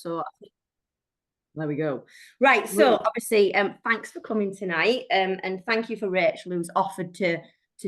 So there we go. Right. So obviously, thanks for coming tonight. And thank you for Rachel, who's offered to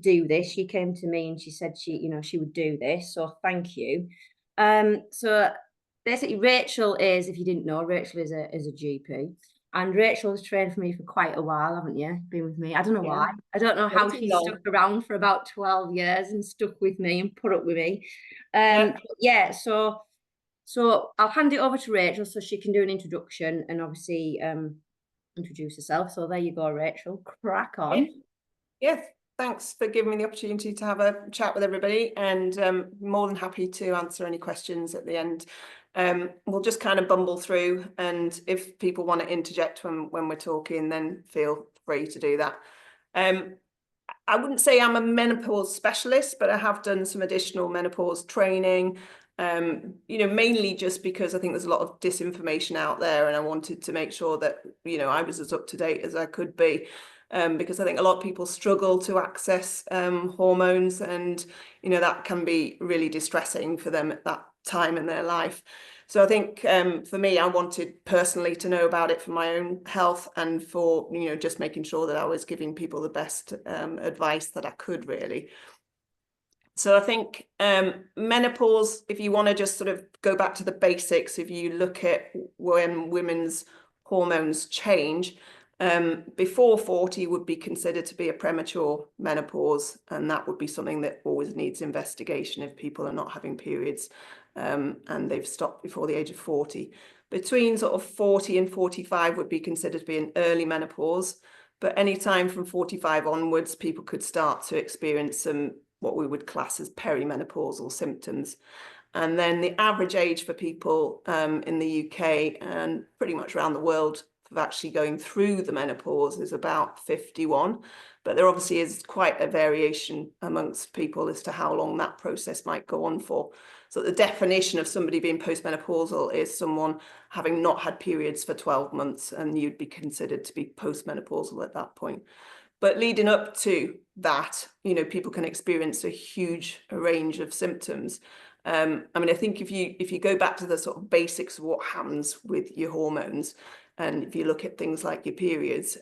do this. She came to me and she said she would do this. So thank you. So basically, Rachel is, if you didn't know, Rachel is a GP. And Rachel's trained for me for quite a while, haven't you? Been with me. I don't know why. I don't know how she's stuck around for about 12 years and stuck with me and put up with me. So I'll hand it over to Rachel so she can do an introduction and obviously introduce herself. So there you go, Rachel. Crack on. Yes, thanks for giving me the opportunity to have a chat with everybody, and more than happy to answer any questions at the end. We'll just kind of bumble through, and if people want to interject when we're talking, then feel free to do that. I wouldn't say I'm a menopause specialist, but I have done some additional menopause training, mainly just because I think there's a lot of disinformation out there, and I wanted to make sure that, I was as up to date as I could be. Because I think a lot of people struggle to access hormones, and that can be really distressing for them at that time in their life. So I think for me, I wanted personally to know about it for my own health, and for just making sure that I was giving people the best advice that I could, really. So I think menopause, if you want to just sort of go back to the basics, if you look at when women's hormones change, before 40 would be considered to be a premature menopause, and that would be something that always needs investigation if people are not having periods and they've stopped before the age of 40. Between sort of 40 and 45 would be considered to be an early menopause, but any time from 45 onwards, people could start to experience some what we would class as perimenopausal symptoms. And then the average age for people in the UK and pretty much around the world of actually going through the menopause is about 51, but there obviously is quite a variation amongst people as to how long that process might go on for. So the definition of somebody being postmenopausal is someone having not had periods for 12 months, and you'd be considered to be postmenopausal at that point. But leading up to that, people can experience a huge range of symptoms. I think if you go back to the sort of basics of what happens with your hormones, and if you look at things like your periods,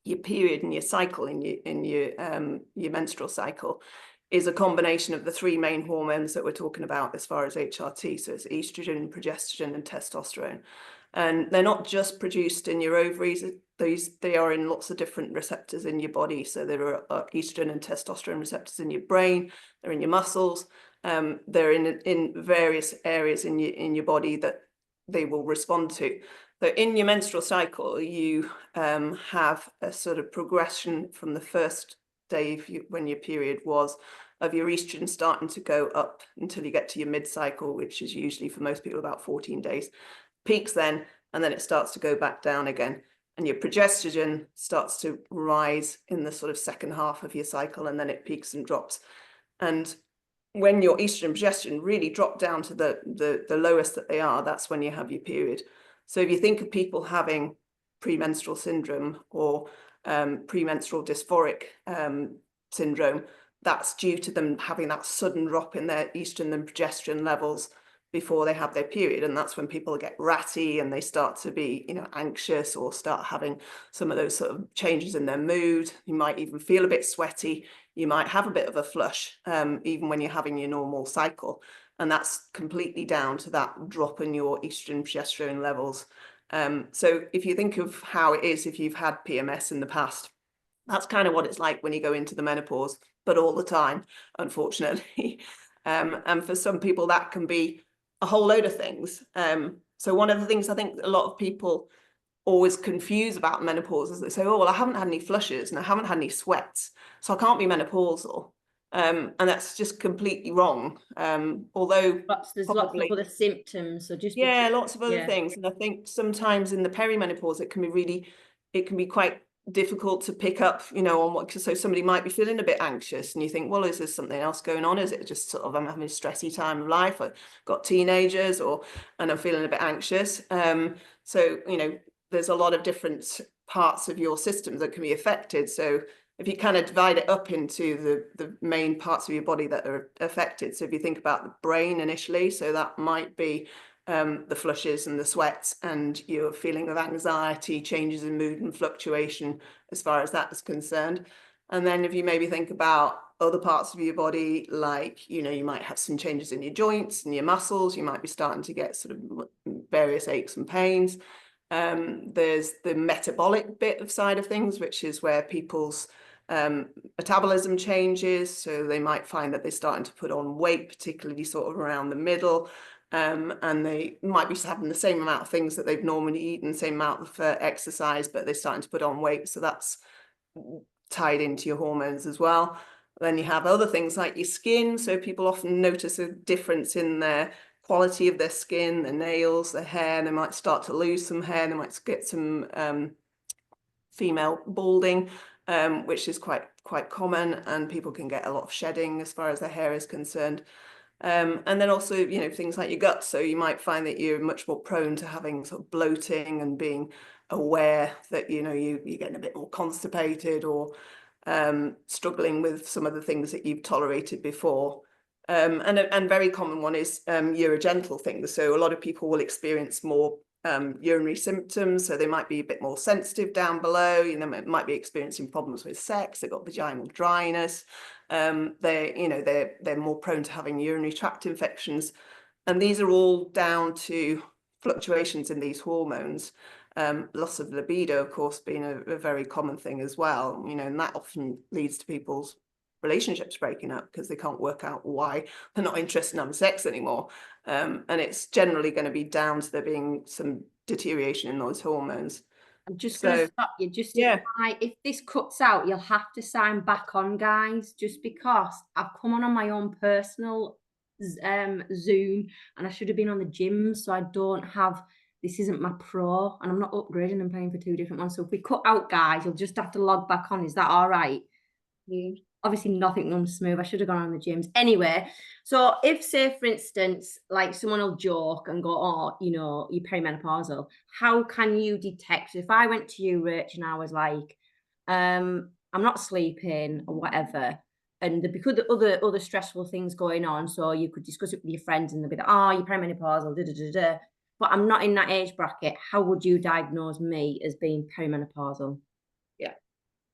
your period and your cycle in your menstrual cycle is a combination of the three main hormones that we're talking about as far as HRT. So it's estrogen, progesterone, and testosterone. And they're not just produced in your ovaries. They are in lots of different receptors in your body. So there are estrogen and testosterone receptors in your brain. They're in your muscles. They're in various areas in your body that they will respond to. So in your menstrual cycle, you have a sort of progression from the first day when your period was, of your estrogen starting to go up until you get to your mid-cycle, which is usually for most people about 14 days. Peaks then, and then it starts to go back down again. And your progesterone starts to rise in the sort of second half of your cycle, and then it peaks and drops. And when your estrogen and progesterone really drop down to the lowest that they are, that's when you have your period. So if you think of people having premenstrual syndrome or premenstrual dysphoric syndrome, that's due to them having that sudden drop in their estrogen and progesterone levels before they have their period. And that's when people get ratty and they start to be, anxious, or start having some of those sort of changes in their mood. You might even feel a bit sweaty. You might have a bit of a flush, even when you're having your normal cycle. And that's completely down to that drop in your estrogen and progesterone levels. So if you think of how it is if you've had PMS in the past, that's kind of what it's like when you go into the menopause, but all the time, unfortunately. And for some people, that can be a whole load of things. So one of the things I think a lot of people always confuse about menopause is they say, oh, well, I haven't had any flushes and I haven't had any sweats, so I can't be menopausal. And that's just completely wrong. Although there's lots of other symptoms. So just lots of other things. And I think sometimes in the perimenopause, it can be quite difficult to pick up, on what. So somebody might be feeling a bit anxious, and you think, well, is there something else going on? Is it just sort of I'm having a stressy time of life? I've got teenagers, and I'm feeling a bit anxious. So there's a lot of different parts of your system that can be affected. So if you kind of divide it up into the main parts of your body that are affected, so if you think about the brain initially, so that might be the flushes and the sweats, and your feeling of anxiety, changes in mood and fluctuation as far as that is concerned. And then if you maybe think about other parts of your body, like, you know, you might have some changes in your joints and your muscles, you might be starting to get sort of various aches and pains. There's the metabolic bit of side of things, which is where people's metabolism changes. So they might find that they're starting to put on weight, particularly sort of around the middle. And they might be having the same amount of things that they've normally eaten, same amount of exercise, but they're starting to put on weight. So that's tied into your hormones as well. Then you have other things like your skin. So people often notice a difference in their quality of their skin, their nails, their hair. They might start to lose some hair. They might get some female balding, which is quite common, and people can get a lot of shedding as far as their hair is concerned. And then also, you know, things like your gut. So you might find that you're much more prone to having sort of bloating and being aware that, you know, you're getting a bit more constipated, or struggling with some of the things that you've tolerated before. And very common one is urogenital things. So a lot of people will experience more urinary symptoms, so they might be a bit more sensitive down below, you know, might be experiencing problems with sex, they've got vaginal dryness, they're more prone to having urinary tract infections, and these are all down to fluctuations in these hormones. Loss of libido, of course, being a very common thing as well, you know, and that often leads to people's relationships breaking up because they can't work out why they're not interested in having sex anymore. And it's generally going to be down to there being some deterioration in those hormones. I'm just going to stop you. Just if this cuts out, you'll have to sign back on, guys, just because I've come on my own personal Zoom, and I should have been on the gym, so I don't have, this isn't my pro, and I'm not upgrading and paying for 2 different ones. So if we cut out, guys, you'll just have to log back on. Is that all right? Yeah. Obviously nothing runs smooth. I should have gone on the gyms. Anyway, so if, say, for instance, like someone will joke and go, oh, you know, you're perimenopausal, how can you detect? If I went to you, Rach, and I was like, I'm not sleeping or whatever, and there could be other stressful things going on, so you could discuss it with your friends and they'll be like, oh, you're perimenopausal, but I'm not in that age bracket, how would you diagnose me as being perimenopausal? Yeah.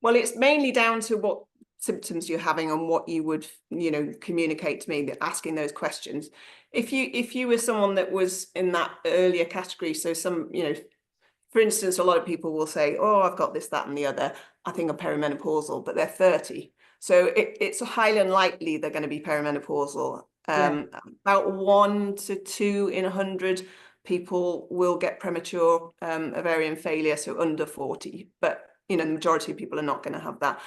Well, it's mainly down to what symptoms you're having and what you would, you know, communicate to me, asking those questions. If you were someone that was in that earlier category, so some, you know, for instance, a lot of people will say, oh, I've got this, that, and the other, I think I'm perimenopausal, but they're 30. So it's highly unlikely they're going to be perimenopausal. About 1 to 2 in 100 people will get premature ovarian failure, so under 40. But, you know, the majority of people are not going to have that.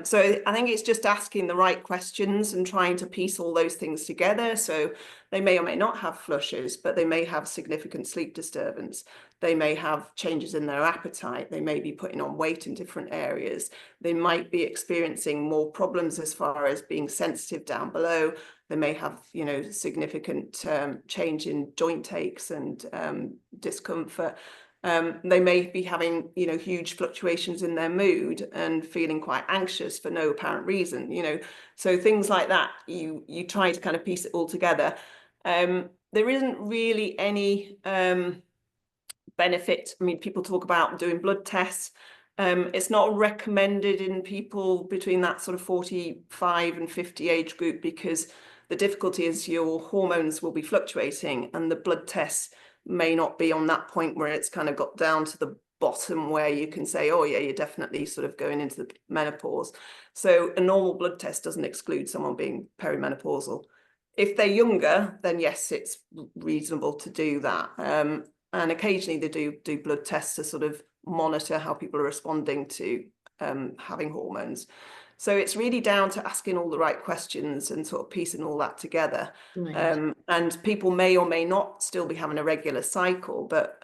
So I think it's just asking the right questions and trying to piece all those things together. So they may or may not have flushes, but they may have significant sleep disturbance. They may have changes in their appetite. They may be putting on weight in different areas. They might be experiencing more problems as far as being sensitive down below. They may have, you know, significant change in joint aches and discomfort. They may be having, you know, huge fluctuations in their mood and feeling quite anxious for no apparent reason, you know. So things like that, you try to kind of piece it all together. There isn't really any benefit. I mean, people talk about doing blood tests. It's not recommended in people between that sort of 45 and 50 age group, because the difficulty is your hormones will be fluctuating and the blood tests may not be on that point where it's kind of got down to the bottom where you can say, oh yeah, you're definitely sort of going into the menopause. So a normal blood test doesn't exclude someone being perimenopausal. If they're younger, then yes, it's reasonable to do that. And occasionally they do blood tests to sort of monitor how people are responding to having hormones. So it's really down to asking all the right questions and sort of piecing all that together. Right. And people may or may not still be having a regular cycle, but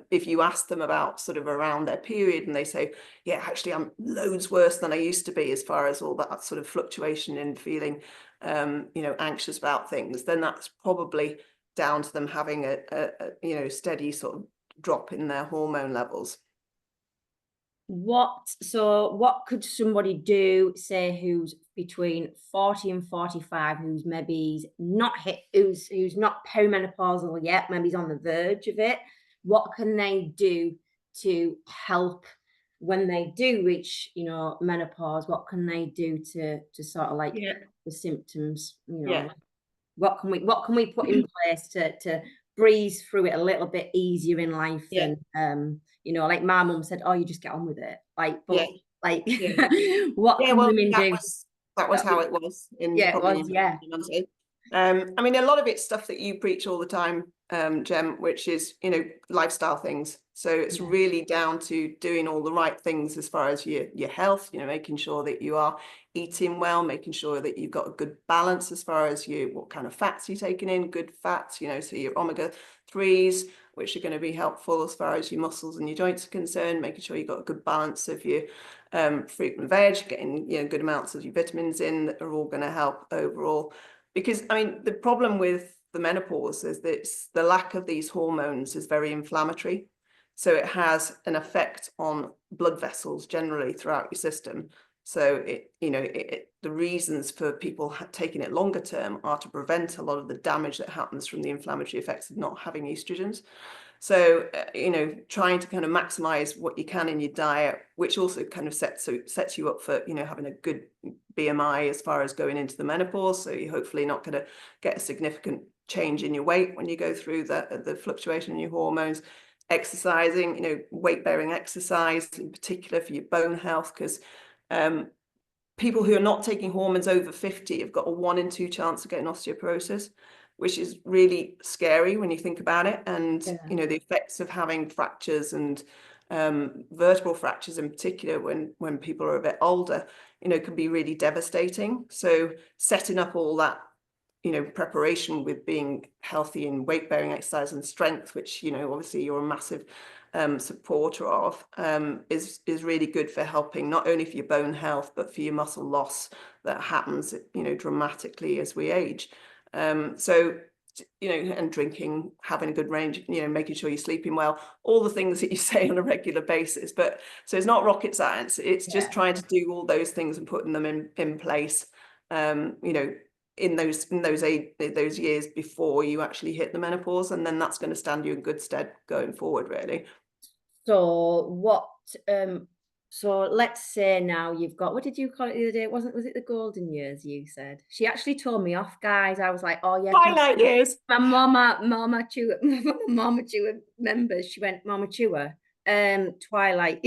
if you ask them about sort of around their period and they say, yeah, actually I'm loads worse than I used to be as far as all that sort of fluctuation in feeling, you know, anxious about things, then that's probably down to them having a you know, steady sort of drop in their hormone levels. what could somebody do, say, who's between 40 and 45, who's maybe not hit, who's not perimenopausal yet, maybe he's on the verge of it? What can they do to help when they do reach, menopause? What can they do to sort of like Yeah, the symptoms, yeah. what can we put in place to breeze through it a little bit easier in life Yeah, than like my mum said, oh, you just get on with it. Like, yeah, but like yeah. what Yeah, can well, women do? that was how it was in Yeah, it probably was, in yeah. Britain. I mean, a lot of it's stuff that you preach all the time, Jem, which is, lifestyle things. So it's Yeah. really down to doing all the right things as far as your health, making sure that you are eating well, making sure that you've got a good balance as far as what kind of fats you're taking in, good fats, so your omega-3s, which are going to be helpful as far as your muscles and your joints are concerned, making sure you've got a good balance of your fruit and veg, getting good amounts of your vitamins in that are all going to help overall. Because I mean, the problem with the menopause is that the lack of these hormones is very inflammatory. So it has an effect on blood vessels generally throughout your system. So the reasons for people taking it longer term are to prevent a lot of the damage that happens from the inflammatory effects of not having estrogens. So, trying to kind of maximize what you can in your diet, which also kind of sets you up for, having a good BMI as far as going into the menopause. So you're hopefully not going to get a significant change in your weight when you go through the fluctuation in your hormones. Exercising, weight-bearing exercise in particular for your bone health, because people who are not taking hormones over 50 have got a 1 in 2 chance of getting osteoporosis, which is really scary when you think about it. And, Yeah. the effects of having fractures and vertebral fractures in particular when people are a bit older, can be really devastating. So setting up all that, preparation with being healthy in weight-bearing exercise and strength, which, obviously you're a massive supporter of, is really good for helping not only for your bone health, but for your muscle loss that happens, dramatically as we age. So, and drinking, having a good range, making sure you're sleeping well, all the things that you say on a regular basis. But so it's not rocket science. It's just Yeah. trying to do all those things and putting them in place, in those years before you actually hit the menopause, and then that's going to stand you in good stead going forward, really. So what so let's say now you've got, what did you call it the other day? Was it the golden years you said? She actually told me off, guys. I was like, oh yeah, Twilight years. my mama Chua, mama Chua members. She went, Mama Chua, Twilight.